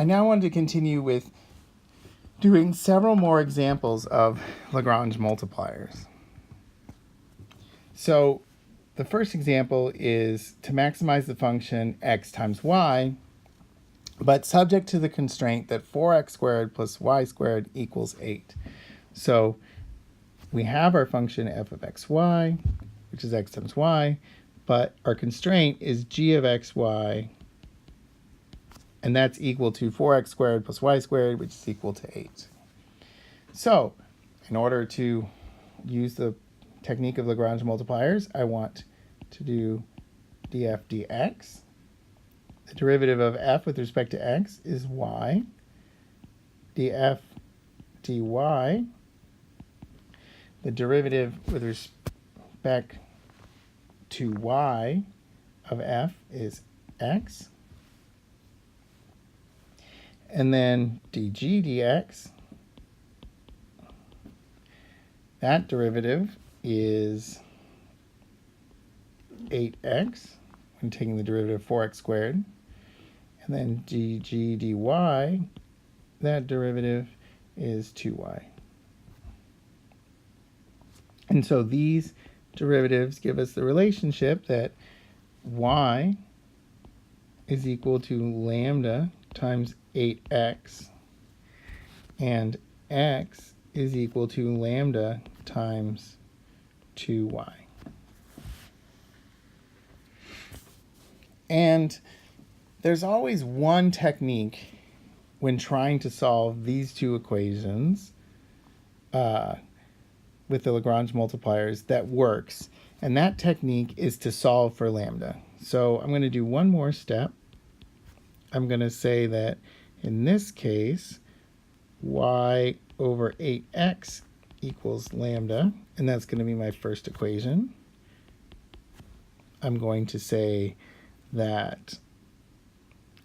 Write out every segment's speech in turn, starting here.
I now want to continue with doing several more examples of Lagrange multipliers. So the first example is to maximize the function x times y, but subject to the constraint that 4x squared plus y squared equals 8. So we have our function f of xy, which is x times y, but our constraint is g of xy, and that's equal to 4x squared plus y squared, which is equal to 8. So in order to use the technique of Lagrange multipliers, I want to do df dx. The derivative of f with respect to x is y. df dy. The derivative with respect to y of f is x. And then dg dx, that derivative is 8x when taking the derivative of 4x squared. And then dg dy, that derivative is 2y. And so these derivatives give us the relationship that y is equal to lambda times 8x, and x is equal to lambda times 2y. And there's always one technique when trying to solve these two equations with the Lagrange multipliers that works, and that technique is to solve for lambda. So I'm going to do one more step. I'm going to say that in this case, y over 8x equals lambda, and that's going to be my first equation. I'm going to say that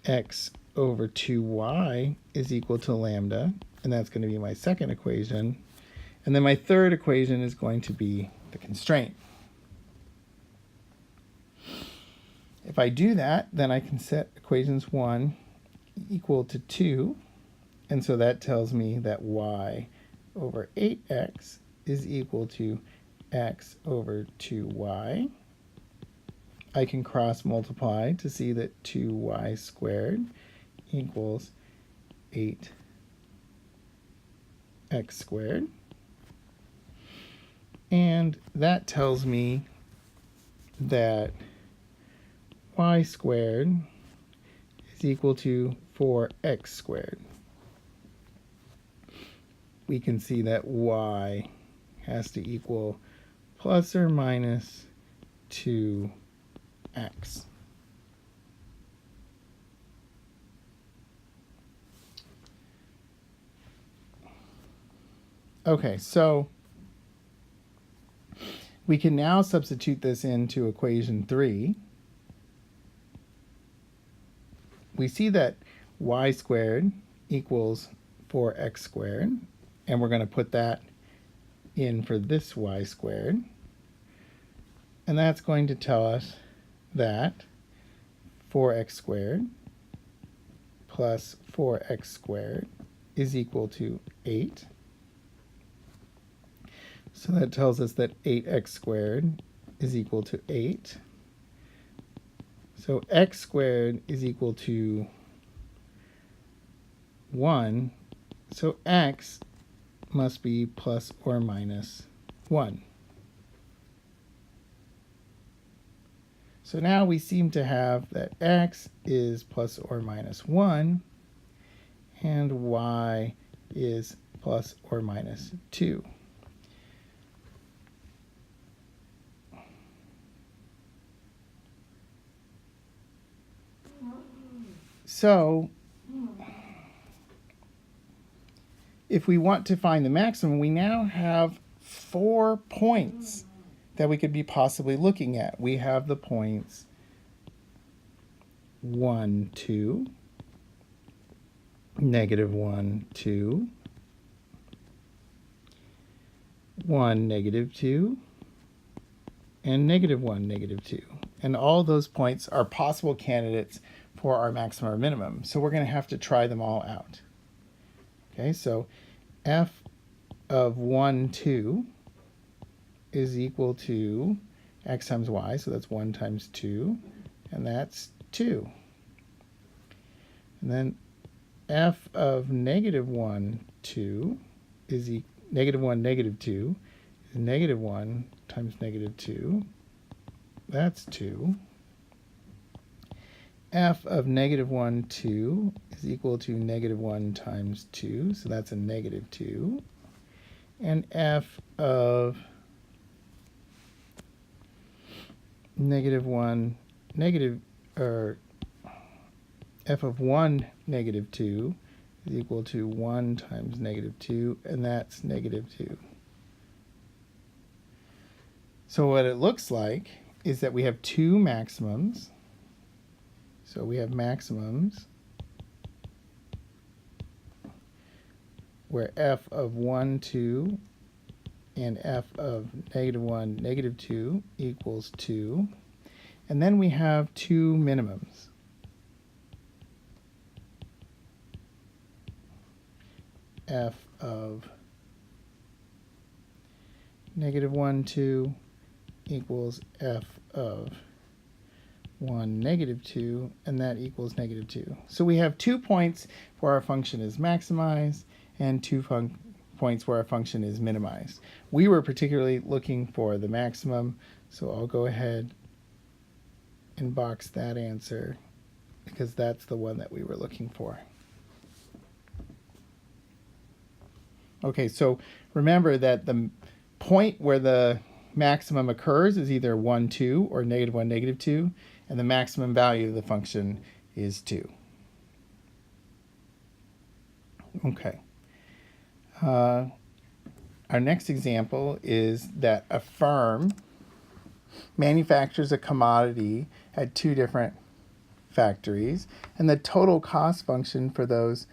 x over 2y is equal to lambda, and that's going to be my second equation. And then my third equation is going to be the constraint. If I do that, then I can set equations 1 equal to 2. And so that tells me that y over 8x is equal to x over 2y. I can cross multiply to see that 2y squared equals 8x squared. And that tells me that y squared is equal to 4x squared. We can see that y has to equal plus or minus 2x. Okay, so we can now substitute this into equation 3. We see that y squared equals 4x squared, and we're going to put that in for this y squared. And that's going to tell us that 4x squared plus 4x squared is equal to 8. So that tells us that 8x squared is equal to 8. So x squared is equal to 1. So x must be plus or minus 1. So now we seem to have that x is plus or minus 1, and y is plus or minus 2. So if we want to find the maximum, we now have 4 points that we could be possibly looking at. We have the points 1, 2, -1, 2, 1, -2, and -1, -2. And all those points are possible candidates for our maximum or minimum. So we're going to have to try them all out. Okay, so f of 1, 2 is equal to x times y, so that's 1 times 2, and that's 2. And then f of negative 1, 2 is negative 1, negative 2 is negative 1 times negative 2, that's 2. F of negative 1, 2 is equal to negative 1 times 2, so that's a negative 2. And f of negative 1, negative, or f of 1, negative 2 is equal to 1 times negative 2, and that's negative 2. So what it looks like is that we have two maximums. So we have maximums where f of 1, 2 and f of negative 1, negative 2 equals 2. And then we have two minimums. F of negative 1, 2 equals f of 1, negative 2, and that equals negative 2. So we have 2 points where our function is maximized and 2 points where our function is minimized. We were particularly looking for the maximum, so I'll go ahead and box that answer because that's the one that we were looking for. Okay, so remember that the point where the maximum occurs is either 1, 2 or negative 1, negative 2, and the maximum value of the function is 2. Okay. Our next example is that a firm manufactures a commodity at 2 different factories, and the total cost function for those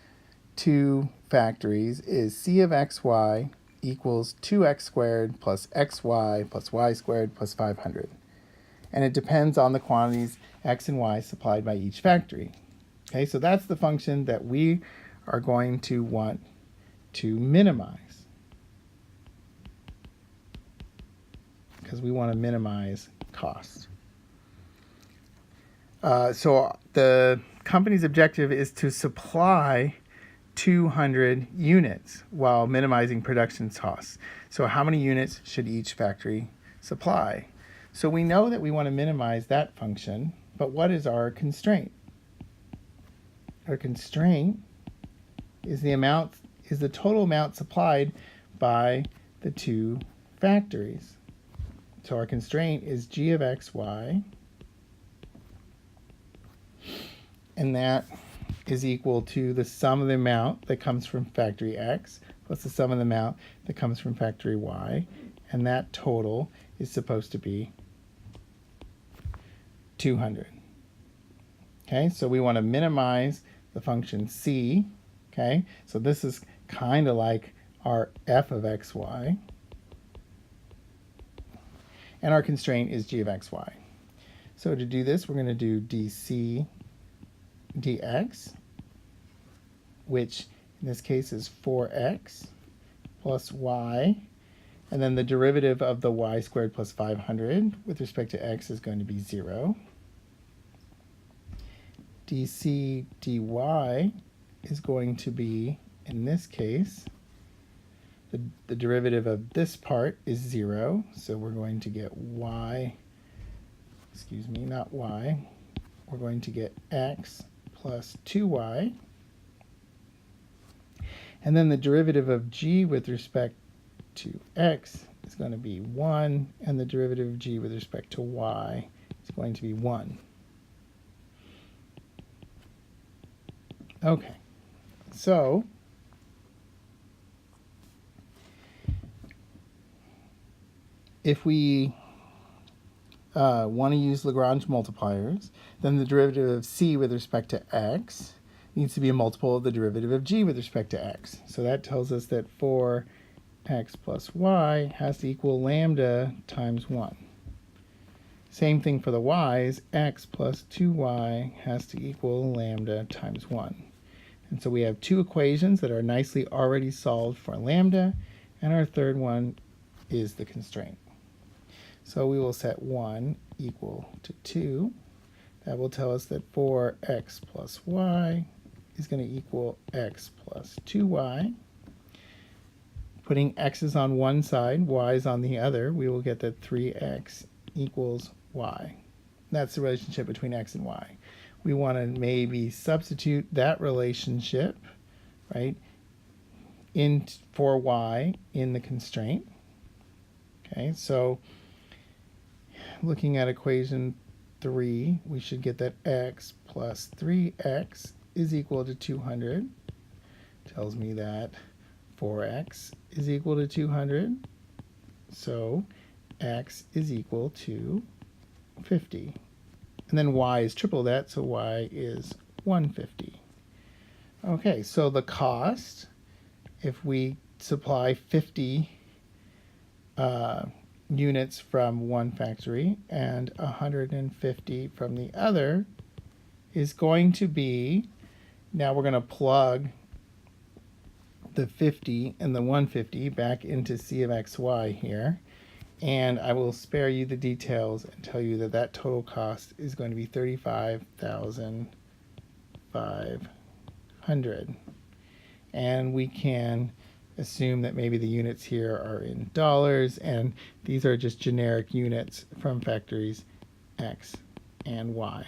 2 factories is c of xy equals 2x squared plus xy plus y squared plus 500. And it depends on the quantities x and y supplied by each factory. Okay, so that's the function that we are going to want to minimize, because we want to minimize costs. So the company's objective is to supply 200 units while minimizing production costs. So how many units should each factory supply? So we know that we want to minimize that function, but what is our constraint? Our constraint is the total amount supplied by the 2 factories. So our constraint is g of xy, and that is equal to the sum of the amount that comes from factory X plus the sum of the amount that comes from factory Y, and that total is supposed to be 200. Okay, so we want to minimize the function c. Okay, so this is kind of like our f of xy, and our constraint is g of xy. So to do this, we're going to do dc dx, which in this case is 4x plus y, and then the derivative of the y squared plus 500 with respect to x is going to be 0. dc dy is going to be, in this case, the derivative of this part is 0, so we're going to get y, not y, we're going to get x plus 2y, and then the derivative of g with respect to x is going to be 1, and the derivative of g with respect to y is going to be 1. Okay, so if we want to use Lagrange multipliers, then the derivative of c with respect to x needs to be a multiple of the derivative of g with respect to x. So that tells us that 4x plus y has to equal lambda times 1. Same thing for the y's. X plus 2y has to equal lambda times 1. And so we have two equations that are nicely already solved for lambda, and our third one is the constraint. So we will set 1 equal to 2. That will tell us that 4x plus y is going to equal x plus 2y. Putting x's on one side, y's on the other, we will get that 3x equals y. That's the relationship between x and y. We want to maybe substitute that relationship, right, for y in the constraint. Okay, so looking at equation 3, we should get that x plus 3x is equal to 200. Tells me that 4x is equal to 200. So x is equal to 50. And then y is triple that, so y is 150. Okay, so the cost, if we supply 50 units from one factory and 150 from the other, is going to be, now we're going to plug the 50 and the 150 back into C of xy here, and I will spare you the details and tell you that that total cost is going to be $35,500. And we can assume that maybe the units here are in dollars, and these are just generic units from factories X and Y.